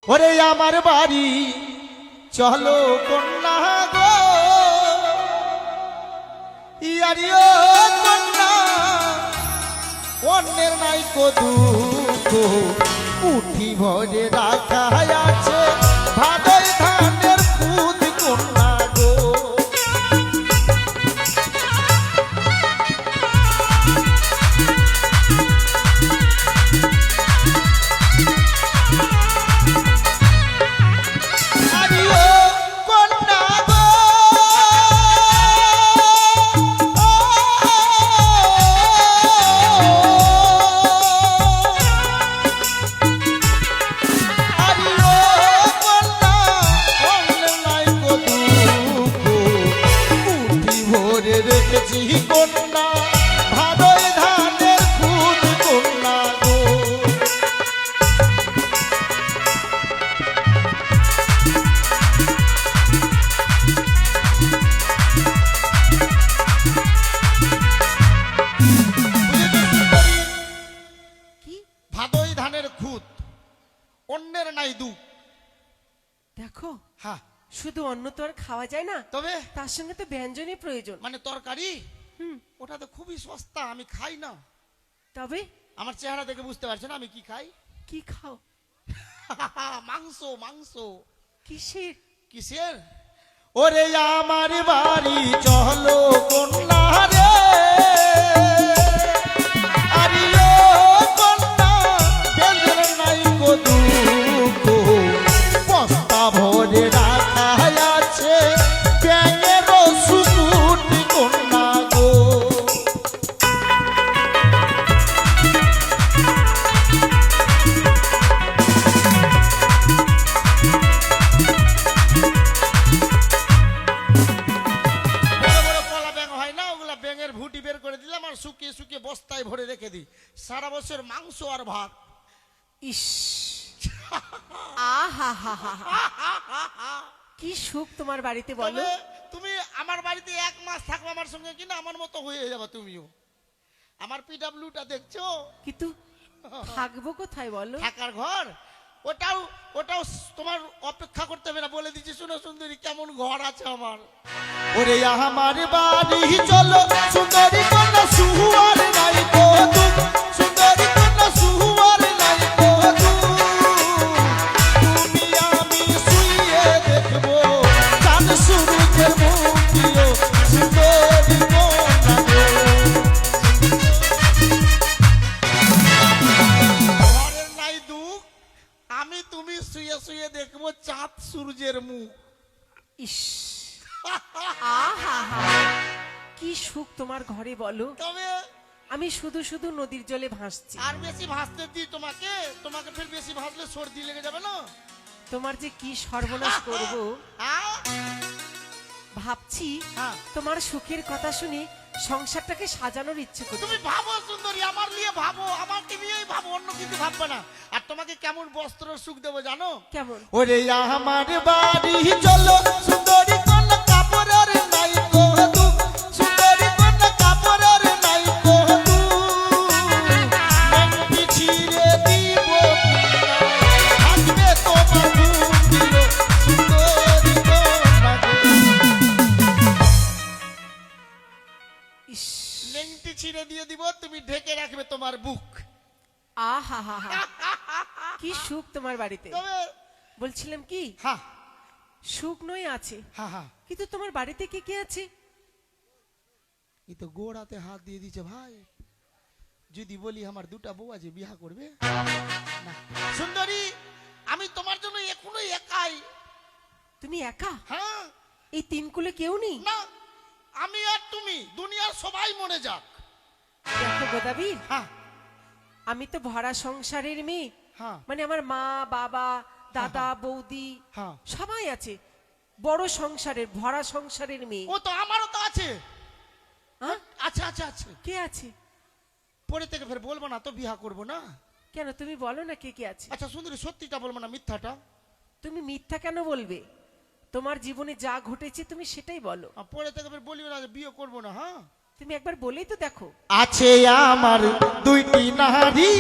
ওরে আমার বাড়ি চলো কন্যা গো, ইয়ারিও কন্যা অন্যের নাই কো দুঃখ, মুঠি ভরে রাখা আছে ভাদই ধানের খুদ কন্যা গো। অন্যের নাই দুঃখ। দেখো হ্যাঁ, শুধু অন্ন তো আর খাওয়া যায় না, তবে তার সঙ্গে তো ব্যঞ্জনই প্রয়োজন। মানে তরকারি ওটা তো খুবই সস্তা, আমি খাই না। তবে আমার চেহারা দেখে বুঝতে পারছো না আমি কি খাই? কি খাও? মাংস। মাংস কিসের? কিসের? ওরে আমার বাড়ি চলো কন্যা রে, আরিও কন্যা বেঁধে নাই গো দুঃখ, বস্তা ভরে রাখা আছে ব্যাঙের সুকুট কন্যা গো। ভুটি বের করে দিলাম আর শুকিয়ে শুকিয়ে বস্তায় ভরে রেখে দিই, সারা বছর মাংস আর ভাত। ইস, আহা হা হা, কি সুখ তোমার বাড়িতে বলো। তুমি আমার বাড়িতে 1 মাস থাকো আমার সঙ্গে, কিনা আমার মতো হয়ে যাবে তুমিও। আমার পিডব্লিউটা দেখছো? কিন্তু থাকবো কোথায় বলো? থাকার ঘর ওটাও তোমার অপেক্ষা করতে হবে না, বলে দিচ্ছি শোনো সুন্দরী কেমন ঘর আছে আমার। ওরে আমার বাড়ি চলো সুন্দরী কন্যা সুয়ার নাই গো দুঃখ, সুন্দরী কন্যা সুয়ার নাই গো দুঃখ, তুমি আমি শুয়ে দেখবো চাঁদ সূর্যের মুখ দিও সুন্দরী কন্যা গো। ঘরের নাই দুঃখ, আমি তুমি শুয়ে শুয়ে দেখবো চাঁদ সূর্যের মুখ। ইস, আহা হা, কি সুখ তোমার ঘরে বলো। তবে আমি শুধু শুধু নদীর জলে ভাসছি। আর বেশি ভাসতে দিই তোমাকে, তোমাকে ফের বেশি ভাসলে সর্দি লেগে যাবে না। তোমার যে কি সর্বনাশ করব ভাবছি। তোমার সুখের কথা শুনে সংসারটাকে সাজানোর ইচ্ছে করছে। তুমি ভাবো সুন্দরী, আমার নিয়ে ভাবো, আমাকে নিয়েই ভাবো, অন্য কিছু ভাববে না। আর তোমাকে কেমন বস্ত্র সুখ দেবো জানো? কেমন? ওরে আমার বাড়ি চলো সুন্দরী কন্যা কাপড়ের নাই গো দুঃখ, সুন্দরী কন্যা কাপড়ের নাই গো দুঃখ, মনটি ছিঁড়ে দিব থাকবে তোমার ঘুম দিল সুন্দরী কন্যা গো। ইস, নেংটি ছিঁড়ে দিয়ে দিব, তুমি ঢেকে রাখবে তোমার বুক। আহা হা হা, কি সুখ তোমার বাড়িতে। তবে বলছিলাম কি, হ্যাঁ সুখ নয় আছে, হ্যাঁ, কিন্তু তোমার বাড়িতে কে কে আছে? এই তো গোড়াতে হাত দিয়ে দিচ্ছে ভাই। যদি বলি আমার 2টা বউ আছে, বিয়া করবে না। সুন্দরী, আমি তোমার জন্য এখনো একাই। তুমি একা? হ্যাঁ। এই 3 কুলে কেউ নেই? না, আমি আর তুমি, দুনিয়ার সবাই মরে যাক। দেখো গোদাবীর, হ্যাঁ আমি তো ভরা সংসারের মেয়ে। হ্যাঁ, মানে আমার মা বাবা দাদা বৌদি হ্যাঁ। সবাই আছে, বড় সংসারের ভরা সংসারের মেয়ে। ও তো আমারও তো আছে। হ্যাঁ? আচ্ছা আচ্ছা আচ্ছা, কে আছে? পরে থেকে ফের বলবো না তো, বিয়া করবো না। কেন, তুমি বলো না কে কে আছে। আচ্ছা সুন্দরী, সত্যিটা বলবো না মিথ্যাটা? তুমি মিথ্যা কেন বলবে? তোমার জীবনে যা ঘটেছে তুমি সেটাই বলো। পরে থেকে ফের বলবো না যে বিয়ে করবো না। হ্যাঁ, তুমি একবার বলেই তো দেখো। আছে আমার 2টি নারী,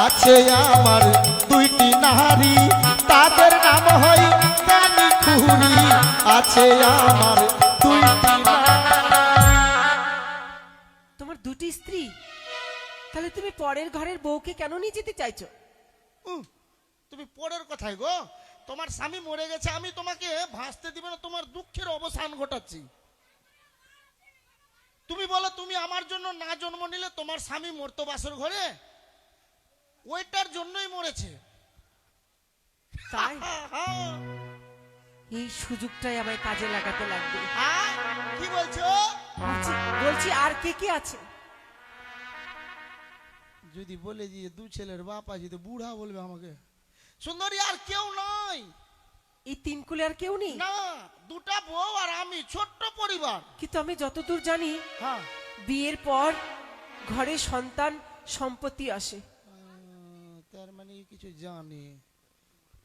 আর আছে আমার দুইটি নারী, তাদের নাম হয় কানি খুরি। আছে আমার দুইটি তোমার দুটি স্ত্রী, তাহলে তুমি পরের ঘরের বউকে কেন নিয়ে যেতে চাইছো? তুমি পরের কথাই গো, তোমার স্বামী মরে গেছে, আমি তোমাকে ভাসতে দিব না, তোমার দুঃখের অবসান ঘটাচ্ছি। তুমি বলো, তুমি আমার জন্য না জন্ম নিলে তোমার স্বামী মরতো বাসর ঘরে, ওইটার জন্যই মরেছে। তাই এই সুযোগটাই আমায় কাজে লাগাতে লাগবে। হ্যাঁ, কি বলছো? বলছি আর কে কে আছে? যদি বলে যে দু ছেলের বাপ আছে তো বুড়া বলবে আমাকে। সুন্দরী, আর কেউ নাই। এই তিন কুলে আর কেউ নেই? না, দুটা বউ আর আমি, ছোট্ট পরিবার। কিন্তু আমি যতদূর জানি হ্যাঁ, বিয়ের পর ঘরে সন্তান সম্পত্তি আসে। তার মানে কিছু জানে,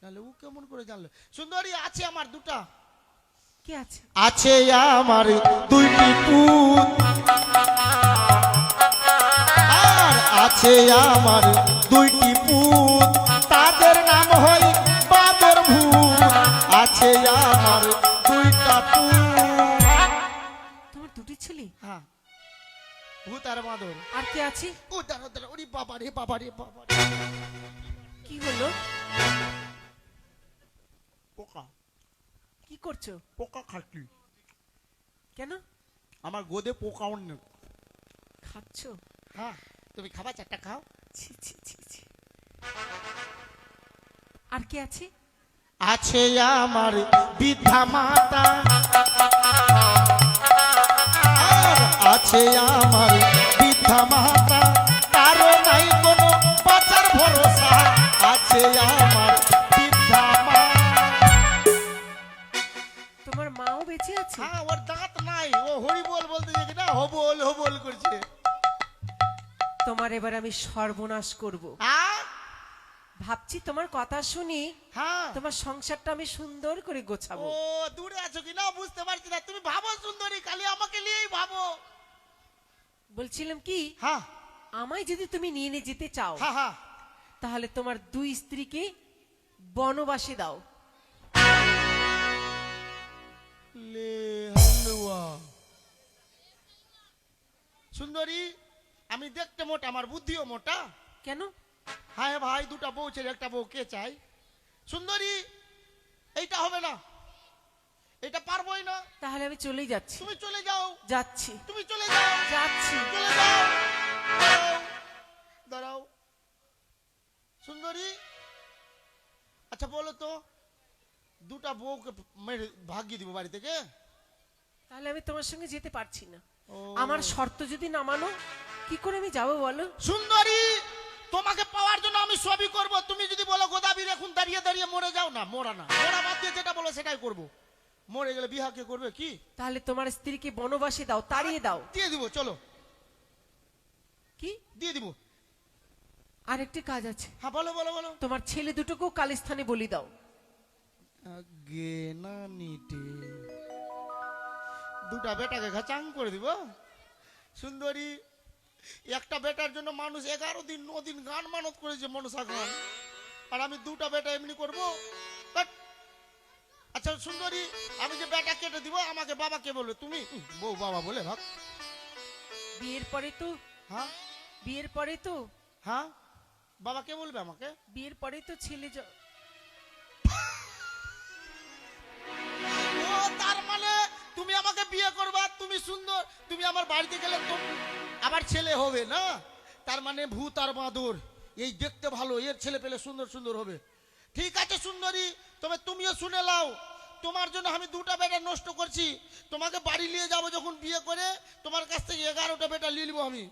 নাহলে ও কেমন করে জানলো? সুন্দরী, আছে আমার দুটা। কে আছে? আছে আমার দুইটি পুত, আর আছে আমার দুইটি পুত, তাদের নাম হয় বাদর ভূত। আছে আমার দুইটা পুত। তোমার দুটি ছেলে? হ্যাঁ, ভূত আর বাদর। আর কে আছে? ও দাঁড়া দাঁড়া, ওরে বাবা রে বাবা রে বাবা রে। কি হলো? পোকা, কি করছো? পোকা খাচ্ছি। কেন আমার গোদে পোকা অন্য। খাচ্ছো? হ্যাঁ, তুমি খাবা, চারটা খাও। ছি ছি ছি ছি। আর কে আছে? আছে আমার বৃদ্ধা মাতা, আর আছে আমার বৃদ্ধা মাতা, কারো নাই কোনো বাঁচার ভরসা। আছে আমার বৃদ্ধা মা। তোমার মাও বেঁচে আছে? হ্যাঁ, ওর দাঁত নাই, ও হরি বল বলতে যে কিনা হবল হবল করছে। তোমার এবার আমি সর্বনাশ করব। হ্যাঁ ভাবছি তোমার কথা শুনি হ্যাঁ, তোমার সংসারটা আমি সুন্দর করে ও গোছাবো। দূরে আছো কিনা বুঝতে পারছি না। তুমি ভাবো সুন্দরী, খালি আমাকে নিয়েই ভাবো। বলছিলাম কি, হ্যাঁ আমায় যদি তুমি নিয়ে নিয়ে যেতে চাও হ্যাঁ হ্যাঁ, তাহলে তোমার দুই স্ত্রীকে বনবাসে দাও। লে হালুয়া। সুন্দরী, আমি দেখতে মোটা, আমার বুদ্ধিও মোটা। কেন? হ্যাঁ ভাই, দুটা বউ ছেলে, একটা বউ কে চাই? সুন্দরী, এইটা হবে না, এটা পারবোই না। তাহলে আমি চলেই যাচ্ছি। তুমি চলে যাও। যাচ্ছি তুমি চলে যাও। যাচ্ছি। চলে যাও। দাঁড়াও, দাঁড়াও। সুন্দরী, আচ্ছা বলো তো, দুটা বউকে মেরে ভাগিয়ে দিব বাড়ি থেকে? তাহলে আমি তোমার সঙ্গে যেতে পারছি না। ও। আমার শর্ত যদি না মানো কি করে আমি যাবো বলো? সুন্দরী, তোমাকে পাওয়ার জন্য আমি সবই করব। তুমি যদি বলো গোদাবীর এখন দাঁড়িয়ে দাঁড়িয়ে মরে যাও, না মরা না, মরা বাদ দিয়ে যেটা বলো সেটাই করব। মরে গেলে বিহা কে করবে? কি তাহলে তোমার স্ত্রীকে বনবাসে দাও, তাড়িয়ে দাও। দিয়ে দিব, চলো কি? দিয়ে দিব। আরেকটি কাজ আছে। হ্যাঁ বলো বলো বলো। তোমার ছেলে দুটোকেও কালিস্থানে বলি দাও। আগে না নিটে দুটা বেটাকে ঘাচাং করে দিব। সুন্দরী, একটা বেটার জন্য মানুষ 11 দিন 9 দিন গান মানত করেছে, মনসা গান, আর আমি দুটা বেটা এমনি করবো? বাট, আচ্ছা সুন্দরী, আমি যে বেটা কেটে দিব আমাকে বাবা কে বলবে? তুমি বউ বাবা বলে ভাব। বিয়ের পরে তো হ্যাঁ বিয়ের পরে তো হ্যাঁ, বাবা কে বলবে আমাকে? বিয়ের পরে তো ছেলে ও, তার মানে তুমি আমাকে বিয়ে করবা, তুমি সুন্দর, তুমি আমার বাড়িতে গেলে তো আবার ছেলে হবে না? তার মানে ভূত আর বাঁদর, এই দেখতে ভালো, এর ছেলে পেলে সুন্দর সুন্দর হবে। ঠিক আছে সুন্দরী, তবে তুমিও শুনে লাও, তোমার জন্য আমি দুটা বেটা নষ্ট করছি। তোমাকে বাড়ি নিয়ে যাবো যখন বিয়ে করে, তোমার কাছ থেকে 11টা বেটা নিয়ে নিবো আমি।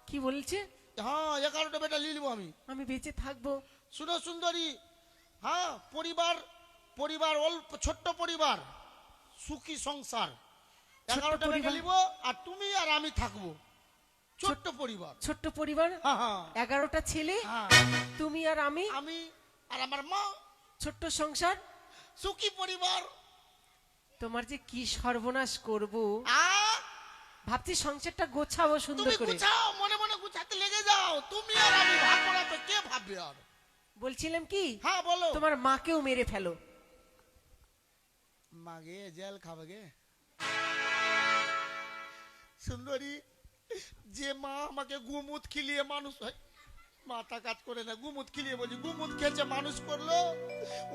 কি বলছে? হ্যাঁ, 11টা বেটা নিয়ে নিবো আমি। আমি বেঁচে থাকবো? শুনো সুন্দরী, হ্যাঁ, পরিবার পরিবার অল্প, ছোট্ট পরিবার, সুখী সংসার, 11টা বেটা নিব, আর তুমি আর আমি থাকবো, ছোট্ট পরিবার। ছোট্ট পরিবার, হ্যাঁ হ্যাঁ 11টা ছেলে, হ্যাঁ, তুমি আর আমি আর আমার মা, ছোট্ট সংসার, সুখী পরিবার। তোমার যে কি সর্বনাশ করব আ ভাবছি, সংসারটা গোছাবো সুন্দর তুমি করে। গুছাও, মনে মনে গুছাতে লেগে যাও। দিলে আর। বলছিলাম কি, হ্যাঁ বলো। তোমার মাকেও মেরে ফেলো। মাগে জেল খাবে গে সুন্দরী। যে মা আমাকে গুমুত খিলিয়ে মানুষ হয়, মাথা কাজ করে না, গুমুত খিলিয়ে বলছি, গুমুত খেয়েছে মানুষ করলো,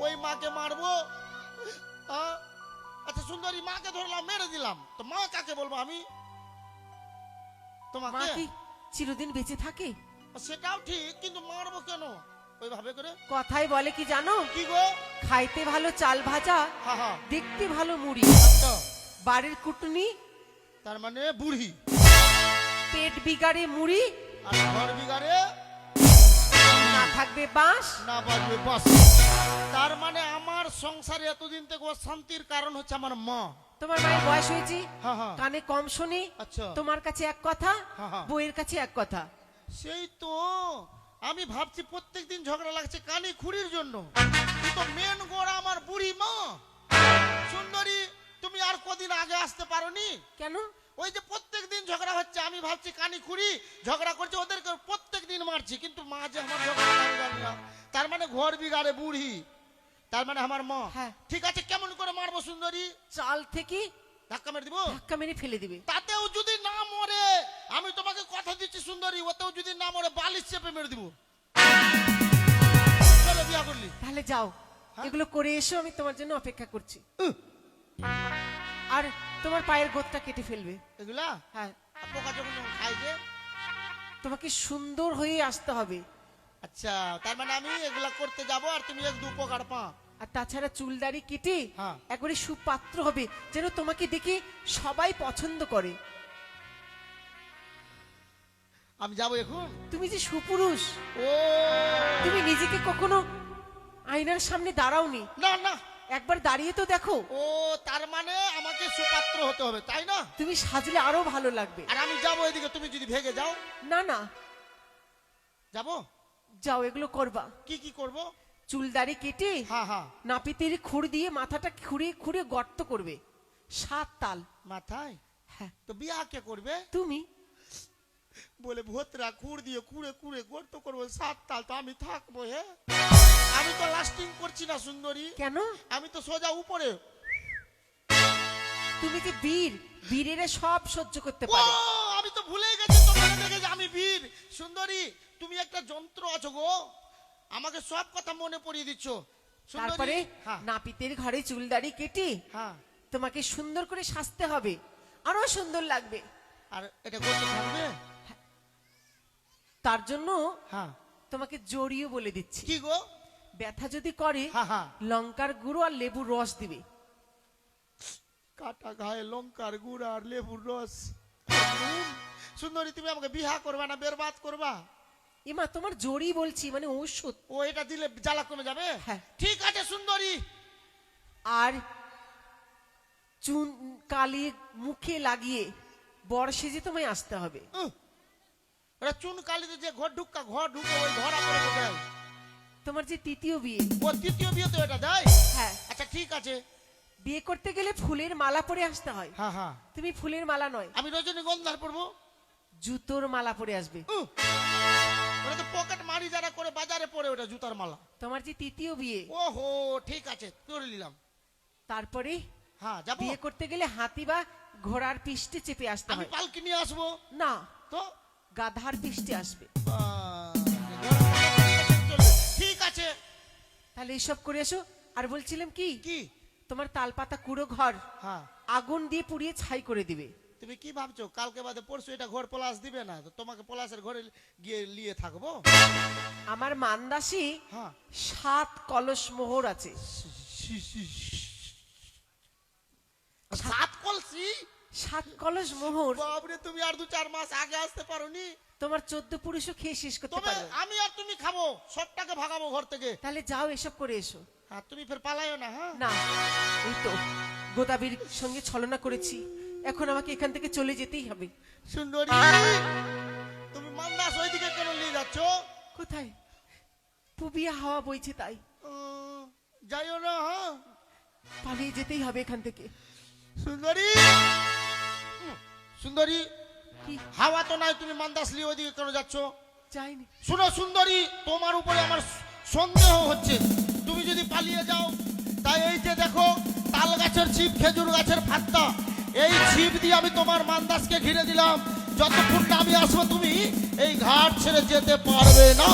ওই মাকে মারবো? আহ? আচ্ছা সুন্দরী, মাকে ধরলাম মেরে দিলাম, তো মা কাকে বলবো আমি? মা তোমাকে? কি চিরদিন বেঁচে থাকে? সেটাও ঠিক, কিন্তু মারবো কেন ওইভাবে করে? কথাই বলে কি জানো, কি গো? খাইতে ভালো চাল ভাজা, হ্যাঁ হ্যাঁ। দেখতে ভালো মুড়ি, আচ্ছা, বাড়ির কুটনি, তার মানে বুড়ি, পেট বিগাড়ে মুড়ি, আর ঘর বিগাড়ে না থাকবে বাঁশ। না বাজবে বাস। তার মানে আমার সংসারে এতদিন থেকে অশান্তির কারণ হচ্ছে আমার মা। তোমার মায়ের বয়স হয়েছে, হ্যাঁ হ্যাঁ। কানে কম শুনি, আচ্ছা। তোমার কাছে এক কথা, হ্যাঁ, হ্যাঁ। বইয়ের কাছে এক কথা। সেই তো আমি ভাবছি প্রত্যেকদিন ঝগড়া লাগছে কানে খুঁড়ির জন্য, কিন্তু মেন গোড়া আমার বুড়ি মা। সুন্দরী, তুমি আর কদিন আগে আসতে পারোনি? কেন? ওই যে প্রত্যেকদিন ঝগড়া হচ্ছে, আমি ভাবছি কানি খুঁড়ি ঝগড়া করছে, ওদেরকে প্রত্যেকদিন মারছি, কিন্তু মা যে আমার ঝগড়া লাগবে না। তার মানে ঘর বিগাড়ে বুড়ি, তার মানে আমার মা। হ্যাঁ। ঠিক আছে, কেমন করে মারবো সুন্দরী? চাল থেকে ধাক্কা মেরে দিব? ধাক্কা মেরে ফেলে দিবে। তাতেও যদি না মরে, আমি তোমাকে কথা দিচ্ছি সুন্দরী, ওতেও যদি না মরে বালিশ চেপে মেরে দিব। চলো বিয়া করলি। তাহলে যাও, হ্যাঁ? এগুলো করে এসো, আমি তোমার জন্য অপেক্ষা করছি। আর তোমার পায়ের গোদটা কেটে ফেলবে। এগুলা হ্যাঁ, পোকা যখন যখন খাই যে। তোমাকে সুন্দর হয়ে আসতে হবে। আচ্ছা, তার মানে আমি এগুলা করতে যাব আর তুমি এক দু পোকার পা। আর তাছাড়া চুলদাড়ি কেটে হ্যাঁ। একবারে সুপাত্র হবে, যেন তোমাকে দেখে সবাই পছন্দ করে। আমি যাব এখন? তুমি যে সুপুরুষ, ও তুমি নিজেকে কখনো আয়নার সামনে দাঁড়াওনি, না না। একবার দাঁড়িয়ে তো দেখো। ও তার মানে আমাকে সুপাত্র হতে হবে, তাই না? তুমি সাজলে আরো ভালো লাগবে। আর আমি যাবো এদিকে, তুমি যদি ভেগে যাও? না না, যাবো। যাও, এগুলো করবা। কি কি করব? চুলদাড়ি কেটে হ্যাঁ হ্যাঁ। নাপিতের খুর দিয়ে মাথাটা খুঁড়িয়ে খুঁড়িয়ে গর্ত করবে 7 তাল। মাথায়? হ্যাঁ, তো বিয়া কে করবে? তুমি। বলে ভোতরা খুঁড় দিয়ে কুড়ে কুড়ে গর্ত করবো 7 তাল, তো আমি থাকবো? হে, আমি তো লাস্টিং করছি না সুন্দরী। কেন? আমি তো সোজা উপরে। তুমি যে বীর, বীরেরা সব সহ্য করতে ও পারে। আমি তো ভুলে গেছি, তোমাকে দেখে যে আমি বীর। সুন্দরী, তুমি একটা যন্ত্র আছো গো, আমাকে সব কথা মনে পড়িয়ে দিচ্ছ। সুন্দরী, তারপরে হ্যাঁ নাপিতের ঘরে চুলদাড়ি কেটে হ্যাঁ। তোমাকে সুন্দর করে সাজতে হবে, আরো সুন্দর লাগবে। আর এটা করতে থাকবে? তার জন্য হ্যাঁ। তোমাকে জড়িয়ে বলে দিচ্ছি, কি গো? ব্যথা যদি করে হ্যাঁ হ্যাঁ। লঙ্কার গুঁড়ো আর লেবুর রস দিবে। কাটা গায়ে লঙ্কার গুড় আর লেবুর রস। সুন্দরী, তুমি আমাকে বিহা করবা না বেরবাদ করবা? এমা, তোমার জড়ি বলছি, মানে ঔষধ। ও এটা দিলে জ্বালা কমে যাবে? হ্যাঁ। ঠিক আছে সুন্দরী। আর চুন কালি মুখে লাগিয়ে বর সেজে তোমায় আসতে হবে। ওটা চুন কালিতে যে ঘর ঢুকে ওই ধরা পড়ে কোথায়? তোমার যে তৃতীয় বিয়ে। ও তৃতীয় বিয়ে তো এটা দেয়? হ্যাঁ, আচ্ছা ঠিক আছে। বিয়ে করতে গেলে ফুলের মালা পরে আসতে হয়। হ্যাঁ হ্যাঁ। তুমি ফুলের মালা নয়, আমি রজনীগন্ধার পরবো। জুতোর মালা পরে আসবে। ওটা তো পকেট মারি যারা করে বাজারে পড়ে, ওটা জুতার মালা। তোমার যে তৃতীয় বিয়ে। ওহো ঠিক আছে, করে নিলাম। তারপরে হ্যাঁ যাবো। বিয়ে করতে গেলে হাতি বা ঘোড়ার পিষ্টে চেপে আসতে আমি হয়। পালকি নিয়ে আসবো? না, তো গাধার পিষ্টে আসবে। ঠিক আছে। তাহলে এইসব করে এসো। আর বলছিলাম কি, কি? তোমার তালপাতা কুড়ো ঘর হ্যাঁ। আগুন দিয়ে পুড়িয়ে ছাই করে দিবে। তুমি কি ভাবছো কালকে বাদে পরশু এটা ঘর পলাশ দিবে না? তো তোমাকে পলাশের ঘরে গিয়ে নিয়ে থাকবো? আমার মানদাসী হ্যাঁ। 7 কলস মোহর আছে। 7 কলসি? 7 কলস মোহর। বাবরে, তুমি আর 2-4 মাস আগে আসতে পারোনি? তোমার 14 পুরুষও খেয়ে শেষ করতে তবে পারবে। আমি আর তুমি খাবো, সবটাকে ভাগাবো ঘর থেকে। তাহলে যাও, এসব করে এসো। আর তুমি ফের পালাইও না। হ্যাঁ না, এই তো গোদাবীর সঙ্গে ছলনা করেছি, এখন আমাকে এখান থেকে চলে যেতেই হবে। সুন্দরী, তুমি মান্দাস ওইদিকে কেন নিয়ে যাচ্ছ? কোথায়? পুবিয়া হাওয়া বইছে তাই। যাইও না। হ্যাঁ পালিয়ে যেতেই হবে এখান থেকে। সুন্দরী, সুন্দরী, কি? হাওয়া তো নাই, তুমি মান্দাস নিয়ে ওইদিকে কেন যাচ্ছ? যাইনি। শুনো সুন্দরী, তোমার উপরে আমার সন্দেহ হচ্ছে। তুমি যদি পালিয়ে যাও, তাই এই যে দেখো তাল গাছের ছিপ, খেজুর গাছের পাতা, এই ছিপ দিয়ে আমি তোমার মান্দাসকে ঘিরে দিলাম। যতক্ষণ না আমি আসবো তুমি এই ঘাট ছেড়ে যেতে পারবে না।